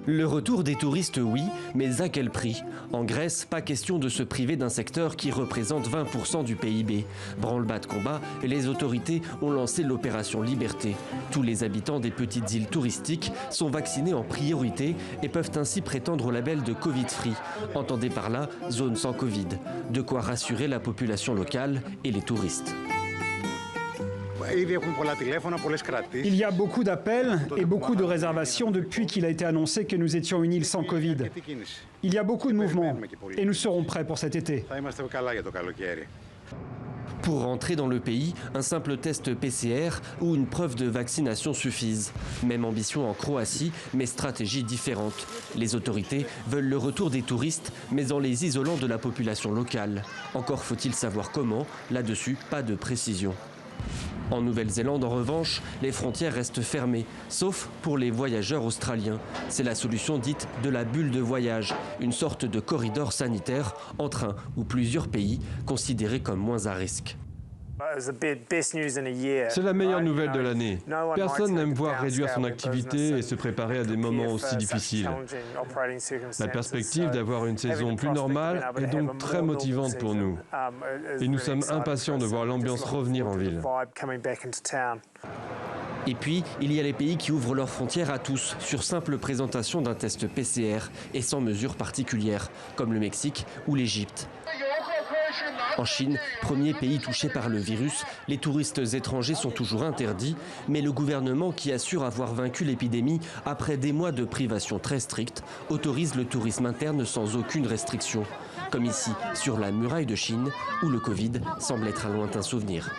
Le retour des touristes, oui, mais à quel prix? En Grèce, pas question de se priver d'un secteur qui représente 20% du PIB. Branle-bas de combat, les autorités ont lancé l'opération Liberté. Tous les habitants des petites îles touristiques sont vaccinés en priorité et peuvent ainsi prétendre au label de Covid-free. Entendez par là, zone sans Covid. De quoi rassurer la population locale et les touristes. Il y a beaucoup d'appels et beaucoup de réservations depuis qu'il a été annoncé que nous étions une île sans Covid. Il y a beaucoup de mouvements et nous serons prêts pour cet été. Pour rentrer dans le pays, un simple test PCR ou une preuve de vaccination suffisent. Même ambition en Croatie, mais stratégie différente. Les autorités veulent le retour des touristes, mais en les isolant de la population locale. Encore faut-il savoir comment, là-dessus, pas de précision. En Nouvelle-Zélande, en revanche, les frontières restent fermées, sauf pour les voyageurs australiens. C'est la solution dite de la bulle de voyage, une sorte de corridor sanitaire entre un ou plusieurs pays considérés comme moins à risque. C'est la meilleure nouvelle de l'année. Personne n'aime voir réduire son activité et se préparer à des moments aussi difficiles. La perspective d'avoir une saison plus normale est donc très motivante pour nous. Et nous sommes impatients de voir l'ambiance revenir en ville. Et puis, il y a les pays qui ouvrent leurs frontières à tous, sur simple présentation d'un test PCR et sans mesures particulières, comme le Mexique ou l'Égypte. En Chine, premier pays touché par le virus, les touristes étrangers sont toujours interdits, mais le gouvernement, qui assure avoir vaincu l'épidémie après des mois de privation très strictes, autorise le tourisme interne sans aucune restriction. Comme ici, sur la muraille de Chine, où le Covid semble être un lointain souvenir.